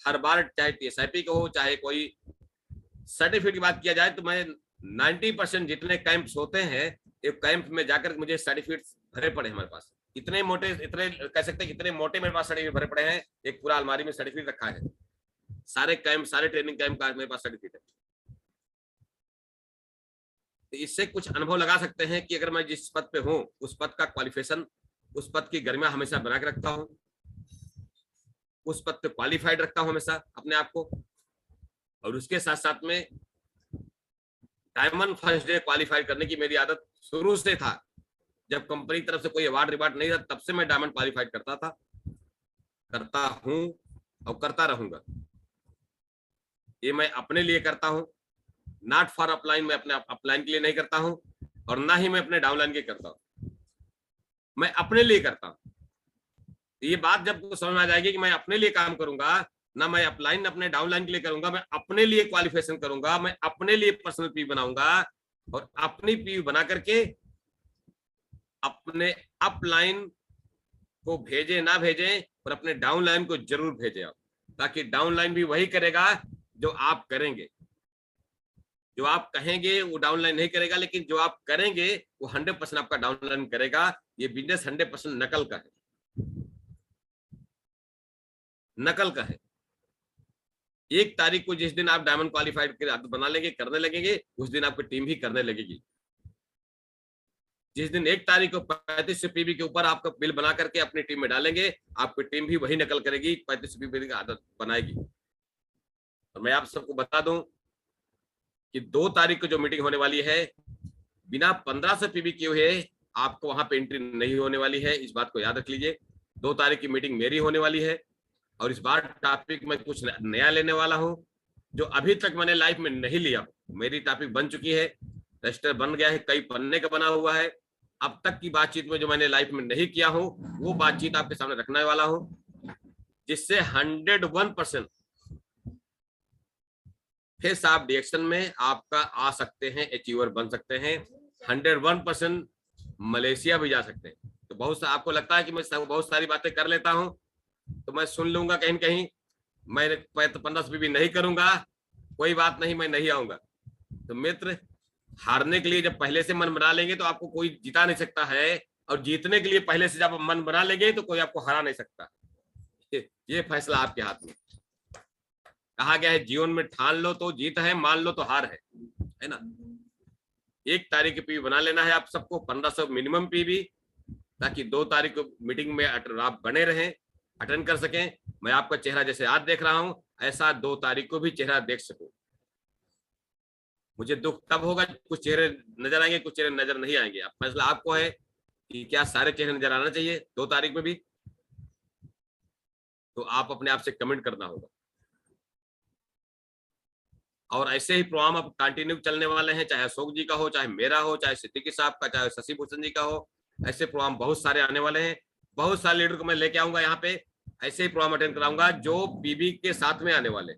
हर बार चाहे टीएसआईपी को हो चाहे कोई सर्टिफिकेट की बात किया जाए तो मैं 90% जितने कैंप्स होते हैं, एक कैंप में जाकर मुझे सर्टिफिकेट भरे पड़े हैं हमारे पास। इतने मोटे, इतने कह सकते हैं इतने मोटे मेरे पास सर्टिफिकेट भरे पड़े हैं, एक पूरा अलमारी में सर्टिफिकेट रखा है। सारे कैंप, सारे ट्रेनिंग कैंप का मेरे पास सर्टिफिकेट है। तो इससे कुछ अनुभव लगा सकते हैं कि अगर मैं जिस पद पे हूं उस पद का क्वालिफिकेशन, उस पद की गरिमा हमेशा बना के रखता हूं, उस पद पे क्वालिफाइड रखता हूं हमेशा अपने आप को। और उसके साथ साथ में डायमंड फर्स्ट डे क्वालिफाइड करने की मेरी आदत शुरू से था। जब कंपनी तरफ से कोई अवार्ड रिवार्ड नहीं था तब से मैं डायमंड क्वालिफाइड करता था, करता हूं और करता रहूंगा। ये मैं अपने लिए करता हूं, नॉट फॉर अपलाइन। मैं अपने अपलाइन के लिए नहीं करता हूं और ना ही मैं अपने डाउनलाइन के करता हूं, मैं अपने लिए करता हूं। ये बात जब समझ में आ जाएगी कि मैं अपने लिए काम करूंगा, ना मैं अपलाइन अपने डाउनलाइन के लिए करूंगा, मैं अपने लिए क्वालिफिकेशन करूंगा, मैं अपने लिए पर्सनल पी बनाऊंगा और अपनी पी बना करके अपने अपलाइन को भेजे ना भेजे पर अपने डाउनलाइन को जरूर भेजे आप, ताकि डाउनलाइन भी वही करेगा जो आप करेंगे। जो आप कहेंगे वो डाउनलाइन नहीं करेगा, लेकिन जो आप करेंगे वो 100% आपका डाउनलाइन करेगा। ये बिजनेस 100% नकल का है, नकल का है। 1 तारीख को जिस दिन आप डायमंड क्वालिफाइड के आदत बना लेंगे, करने लगेंगे, उस दिन आपकी टीम भी करने लगेगी। जिस दिन 1 तारीख को 3500 पीबी के ऊपर आपका बिल बना करके अपनी टीम में डालेंगे, आपकी टीम भी वही नकल करेगी, 3500 पीबी की आदत बनाएगी। और मैं आप सबको बता दूं कि 2 तारीख को जो मीटिंग होने वाली है, बिना 1500 पीबी किए हुए आपको वहां पे एंट्री नहीं होने वाली है। इस बात को याद रख लीजिए। 2 तारीख की मीटिंग मेरी होने वाली है और इस बार टॉपिक में कुछ नया लेने वाला हूं जो अभी तक मैंने लाइफ में नहीं लिया। मेरी टॉपिक बन चुकी है, रजिस्टर बन गया है, कई पन्ने का बना हुआ है। अब तक की बातचीत में जो मैंने लाइफ में नहीं किया हूं वो बातचीत आपके सामने रखने वाला हूं, जिससे 101% फिर आप डिएक्शन में आपका आ सकते हैं, अचीवर बन सकते हैं, 101% मलेशिया भी जा सकते हैं। तो बहुत सा आपको लगता है कि मैं बहुत सारी बातें कर लेता हूं, तो मैं सुन लूंगा कहीं कहीं, मैं 1500 पीवी नहीं करूंगा, कोई बात नहीं, मैं नहीं आऊंगा। तो मित्र, हारने के लिए जब पहले से मन बना लेंगे तो आपको कोई जिता नहीं सकता है, और जीतने के लिए पहले से जब मन बना लेंगे तो कोई आपको हरा नहीं सकता। ये फैसला आपके हाथ में। कहा गया है जीवन में ठान लो तो जीत है, मान लो तो हार है ना। 1 तारीख की पीवी बना लेना है आप सबको, 1500 मिनिमम पीवी, ताकि 2 तारीख को मीटिंग में आप बने रहें, अटेंड कर सकें। मैं आपका चेहरा जैसे आज देख रहा हूं, ऐसा 2 तारीख को भी चेहरा देख सकूं। मुझे दुख तब होगा कुछ चेहरे नजर आएंगे, कुछ चेहरे नजर नहीं आएंगे। अब फैसला आपको है कि क्या सारे चेहरे नजर आना चाहिए 2 तारीख में भी, तो आप अपने आप से कमेंट करना होगा। और ऐसे ही प्रोग्राम अब कंटिन्यू चलने वाले हैं, चाहे अशोक जी का हो, चाहे मेरा हो, चाहे सिद्दीकी साहब का, चाहे शशि भूषण जी का हो। ऐसे प्रोग्राम बहुत सारे आने वाले हैं, बहुत सारे लीडर को मैं लेके आऊंगा यहाँ पे, ऐसे ही प्रोग्राम अटेंड कराऊंगा जो पीबी के साथ में आने वाले।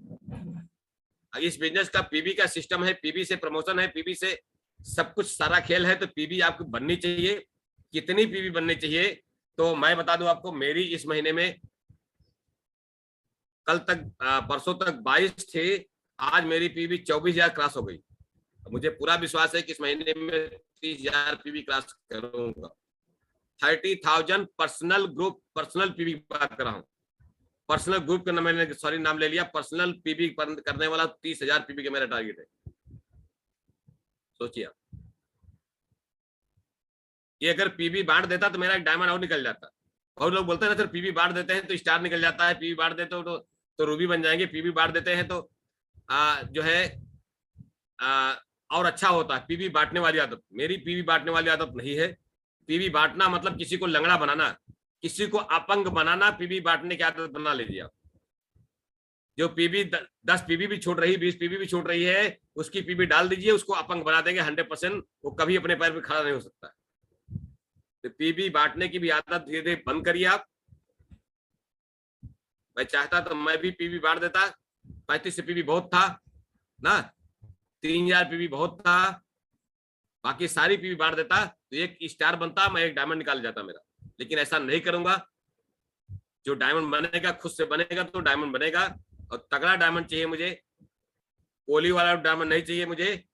इस बिजनेस का पीबी का सिस्टम है, पीबी से प्रमोशन है, पीबी से सब कुछ सारा खेल है। तो पीबी आपको बननी चाहिए। कितनी पीबी बननी चाहिए तो मैं बता दूं आपको, मेरी इस महीने में कल तक परसों तक 22 थे, आज मेरी पीबी 24,000 क्रॉस हो गई। मुझे पूरा विश्वास है कि इस महीने में 30,000 पीबी क्रॉस करूंगा। 30,000 पर्सनल ग्रुप, पर्सनल पीबी बात कर रहा हूं, पर्सनल ग्रुप का मैंने सॉरी नाम ले लिया, पर्सनल पीबी करने वाला 30,000 पीबी का मेरा टारगेट है। सोचिए ये अगर पीबी बांट देता तो मेरा एक डायमंड और निकल जाता। और लोग बोलते हैं ना सर पीबी बांट देते हैं तो स्टार निकल जाता है, पीबी बांट देते हो तो रूबी बन जाएंगे, पीबी बांट देते हैं तो जो है और अच्छा होता है। पीबी बांटने वाली आदत, मेरी पीबी बांटने वाली आदत नहीं है। पीबी बांटना मतलब किसी को लंगड़ा बनाना, किसी को अपंग बनाना, पीबी बांटने की आदत बना लीजिए आप। जो पीबी 10 पीबी भी छोड़ रही, 20 पीबी भी छोड़ रही है, उसकी पीबी डाल दीजिए, उसको अपंग बना देंगे 100%। वो कभी अपने पैर पे खड़ा नहीं हो सकता। तो पीबी बांटने की भी आदत धीरे धीरे बंद करिए आप। मैं चाहता तो मैं भी पीबी बांट देता, 35 पीबी बहुत था ना, 3,000 पीबी बहुत था, बाकी सारी पीबी बांट देता तो एक स्टार बनता, मैं एक डायमंड निकाल जाता मेरा। लेकिन ऐसा नहीं करूंगा। जो डायमंड बनेगा खुद से बनेगा तो डायमंड बनेगा, और तगड़ा डायमंड चाहिए मुझे। गोली वाला डायमंड नहीं चाहिए मुझे,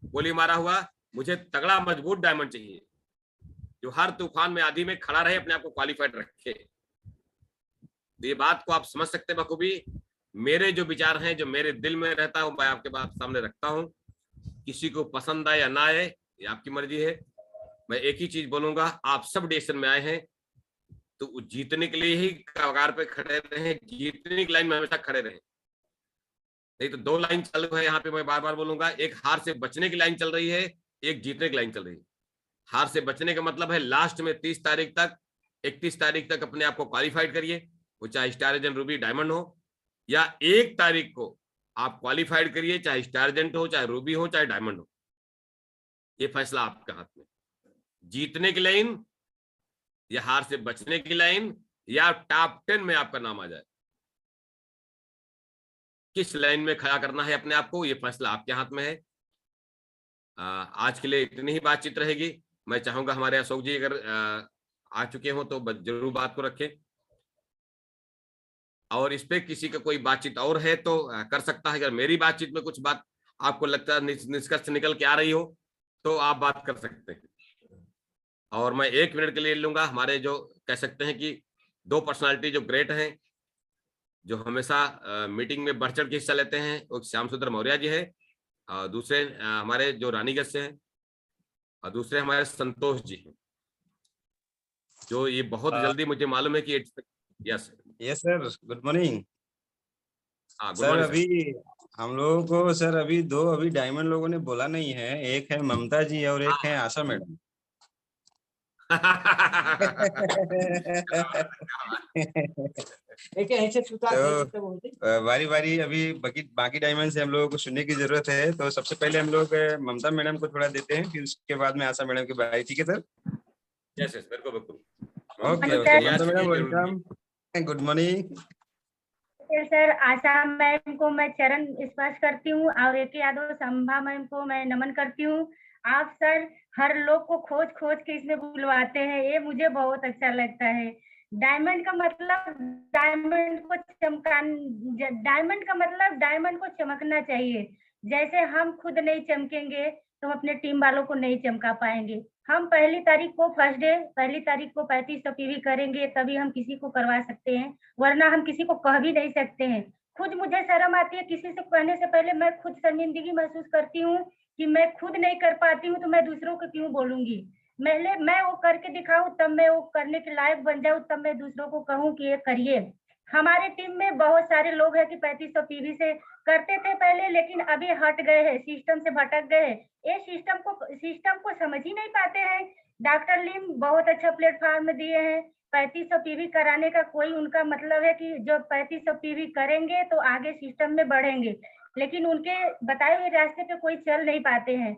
गोली मारा हुआ। मुझे तगड़ा मजबूत डायमंड चाहिए जो हर तूफान में आधी में खड़ा रहे, अपने आप को क्वालिफाइड रखे। तो ये बात को आप समझ सकते बखूबी। मेरे जो विचार हैं, जो मेरे दिल में रहता है, मैं आपके बात सामने रखता हूं। किसी को पसंद आए या ना आए ये आपकी मर्जी है। मैं एक ही चीज बोलूंगा, आप सब डिसीजन में आए हैं तो जीतने के लिए ही कगार पे खड़े रहे, जीतने की लाइन में हमेशा खड़े रहे। नहीं तो 2 लाइन चालू है यहाँ पे, मैं बार बार बोलूंगा। एक हार से बचने की लाइन चल रही है, एक जीतने की लाइन चल रही है। हार से बचने का मतलब है लास्ट में 30 तारीख तक, 31 तारीख तक अपने आप को क्वालिफाइड करिए, वो चाहे स्टार एजेंट रूबी डायमंड हो, या 1 तारीख को आप क्वालिफाइड करिए, चाहे स्टार एजेंट हो, चाहे रूबी हो, चाहे डायमंड हो। ये फैसला आपके हाथ में। जीतने की लाइन या हार से बचने की लाइन, या टॉप 10 में आपका नाम आ जाए, किस लाइन में खड़ा करना है अपने आप को, ये फैसला आपके हाथ में है। आज के लिए इतनी ही बातचीत रहेगी। मैं चाहूंगा हमारे अशोक जी अगर आ चुके हो तो जरूर बात को रखें, और इस पे किसी का कोई बातचीत और है तो कर सकता है। अगर मेरी बातचीत में कुछ बात आपको लगता है निष्कर्ष निकल के आ रही हो तो आप बात कर सकते हैं। और मैं 1 मिनट के लिए लूंगा। हमारे जो कह सकते हैं कि 2 पर्सनालिटी जो ग्रेट हैं, जो हमेशा मीटिंग में बढ़ चढ़ के हिस्सा लेते हैं, वो श्याम सुंदर मौर्य जी है, और दूसरे हमारे जो रानीगंज से हैं, और दूसरे हमारे संतोष जी हैं, जो ये बहुत जल्दी मुझे मालूम है कि यस सर, गुड मॉर्निंग हाँ सर। अभी हम लोगों को सर अभी 2 अभी डायमंड लोगों ने बोला नहीं है, एक है ममता जी और एक है आशा मैडम। तो बारी बारी अभी बाकी डायमंड से हम लोगों को सुनने की जरूरत है। तो सबसे पहले हम लोग ममता मैडम को थोड़ा देते हैं, फिर उसके बाद में आशा मैडम की बारी। ठीक है सर? यस बिल्कुल बिल्कुल। Okay okay Mamta madam welcome, good morning. Sir, Asha ma'am को मैं चरण स्पर्श करती हूँ, और एक यादव संभा मैम को मैं नमन करती हूँ। आप सर हर लोग को खोज खोज के इसमें बुलवाते हैं, ये मुझे बहुत अच्छा लगता है। डायमंड का मतलब डायमंड का मतलब डायमंड को चमकना चाहिए। जैसे हम खुद नहीं चमकेंगे तो हम अपने टीम वालों को नहीं चमका पाएंगे। हम पहली तारीख को 3500 पीवी करेंगे, तभी हम किसी को करवा सकते हैं, वरना हम किसी को कह भी नहीं सकते हैं। खुद मुझे शर्म आती है, किसी से कहने से पहले मैं खुद शर्मिंदगी महसूस करती हूँ कि मैं खुद नहीं कर पाती हूँ तो मैं दूसरों को क्यों बोलूंगी। मैं वो करके दिखाऊं, तब मैं वो करने के लायक बन जाऊं, तब मैं दूसरों को कहूं कि ये करिए। हमारे टीम में बहुत सारे लोग हैं कि 3500 पीवी से करते थे पहले, लेकिन अभी हट गए हैं, सिस्टम से भटक गए हैं। ये सिस्टम को समझ ही नहीं पाते हैं। डॉक्टर लिम बहुत अच्छा प्लेटफॉर्म दिए हैं। 3500 पीवी कराने का कोई उनका मतलब है कि जो 3500 पीवी करेंगे तो आगे सिस्टम में बढ़ेंगे, लेकिन उनके बताए हुए रास्ते पे कोई चल नहीं पाते हैं।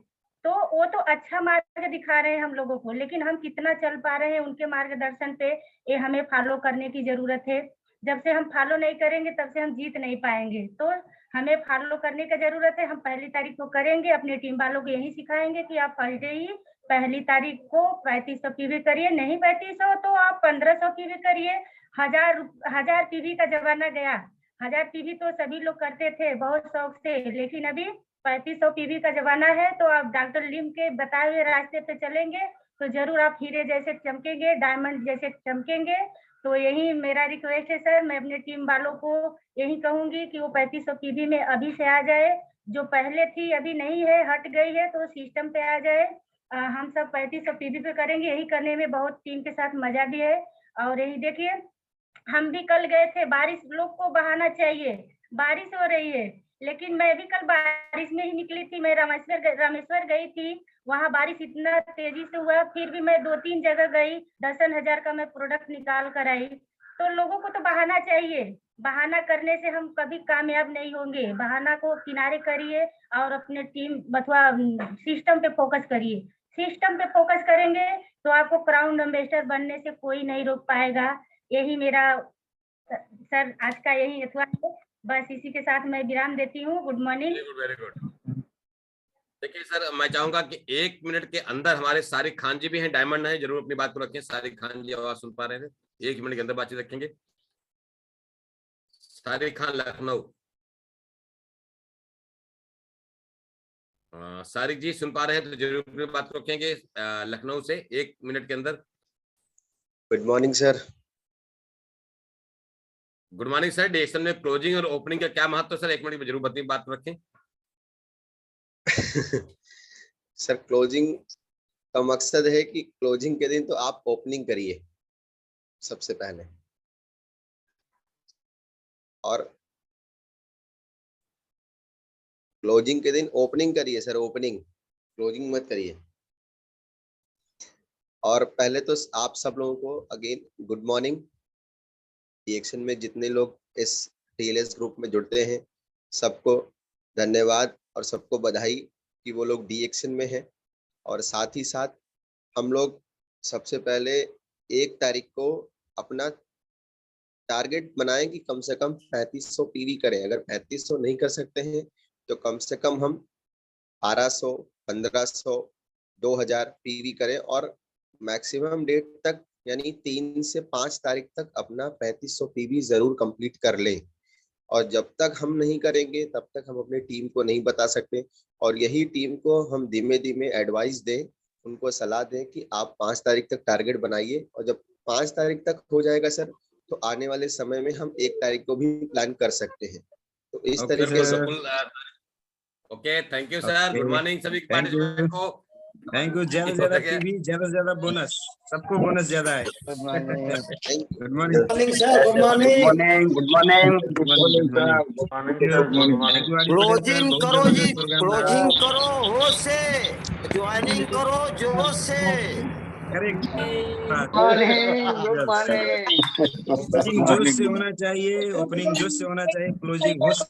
तो वो तो अच्छा मार्ग दिखा रहे हैं हम लोगों को, लेकिन हम कितना चल पा रहे हैं उनके मार्गदर्शन पे, ये हमें फॉलो करने की जरूरत है। जब से हम फॉलो नहीं करेंगे तब से हम जीत नहीं पाएंगे, तो हमें फॉलो करने की जरूरत है। हम पहली तारीख को करेंगे, अपने टीम वालों को यही सिखाएंगे कि आप फर्स्ट डे ही पहली तारीख को 3500 पीवी करिए, नहीं 3500 तो आप 1500 पीवी करिए। 1000 पीवी का जमाना गया। 1000 पीवी तो सभी लोग करते थे बहुत शौक से, लेकिन अभी 3500 पीवी का जमाना है। तो आप डॉक्टर लिम के बताए हुए रास्ते पे चलेंगे तो जरूर आप हीरे जैसे चमकेंगे, डायमंड जैसे चमकेंगे। तो यही मेरा रिक्वेस्ट है सर। मैं अपने टीम वालों को यही कहूंगी कि वो 3500 पीवी में अभी से आ जाए, जो पहले थी अभी नहीं है, हट गई है, तो सिस्टम पे आ जाए। हम सब 3500 पीवी पे करेंगे। यही करने में बहुत टीम के साथ मजा भी है। और यही देखिए, हम भी कल गए थे, बारिश लोग को बहाना चाहिए, बारिश हो रही है, लेकिन मैं भी कल बारिश में ही निकली थी। मैं रामेश्वर गई थी, वहां बारिश इतना तेजी से हुआ, फिर भी मैं 2-3 जगह गई, 10,000 का मैं प्रोडक्ट निकाल कर आई। तो लोगों को तो बहाना चाहिए, बहाना करने से हम कभी कामयाब नहीं होंगे। बहाना को किनारे करिए और अपने टीम अथवा सिस्टम पे फोकस करिए। सिस्टम पे फोकस करेंगे तो आपको क्राउन एम्बेसडर बनने से कोई नहीं रोक पाएगा। यही मेरा सर आज का यही अथवा है। बस इसी के साथ मैं विराम देती हूँ। Good morning. Very good. देखिए सर, मैं चाहूंगा कि 1 मिनट के अंदर हमारे सारिक खान जी भी हैं, डायमंड है, जरूर अपनी बात को रखें। सारिक खान जी आवाज सुन पा रहे हैं? 1 मिनट के अंदर बातचीत रखेंगे। सारिक खान लखनऊ। सारिक जी सुन पा रहे हैं तो जरूर अपनी बात को रखेंगे लखनऊ से 1 मिनट के अंदर। Good morning sir. Good morning sir. डिएक्शन में क्लोजिंग और ओपनिंग का क्या महत्व है सर? 1 मिनट में जरूर अपनी बात रखें। सर, क्लोजिंग का मकसद है कि क्लोजिंग के दिन तो आप ओपनिंग करिए सबसे पहले, और क्लोजिंग के दिन ओपनिंग करिए सर, ओपनिंग, क्लोजिंग मत करिए। और पहले तो आप सब लोगों को अगेन गुड मॉर्निंग। डिएक्शन में जितने लोग इस टीएलएस ग्रुप में जुड़ते हैं सबको धन्यवाद और सबको बधाई कि वो लोग डिएक्शन में हैं। और साथ ही साथ हम लोग सबसे पहले 1 तारीख को अपना टारगेट बनाएं कि कम से कम 3500 पीवी करें। अगर 3500 नहीं कर सकते हैं तो कम से कम हम 1200, 1500, 2000 पीवी करें, और मैक्सिमम डेट तक यानी 3 से 5 तारीख तक अपना 3500 पीवी जरूर कंप्लीट कर लें। और जब तक हम नहीं करेंगे तब तक हम अपने टीम को नहीं बता सकते। और यही टीम को हम धीमे धीमे एडवाइस दें, उनको सलाह दें कि आप 5 तारीख तक टारगेट बनाइए। और जब 5 तारीख तक हो जाएगा सर, तो आने वाले समय में हम 1 तारीख को भी प्लान कर सकते हैं। तो इस तरीके से। Okay, thank you sir. Good morning सभी पार्टिसिपेंट को। Thank you. ज्यादा ज्यादा पीवी, ज्यादा ज्यादा बोनस, सबको बोनस ज्यादा है। Good morning sir. Good morning. Good morning. Closing करो जी, क्लोजिंग करो होश से, ज्वाइनिंग करो जोश से। ओपनिंग जोश से होना चाहिए, ओपनिंग जोश से होना चाहिए, क्लोजिंग होश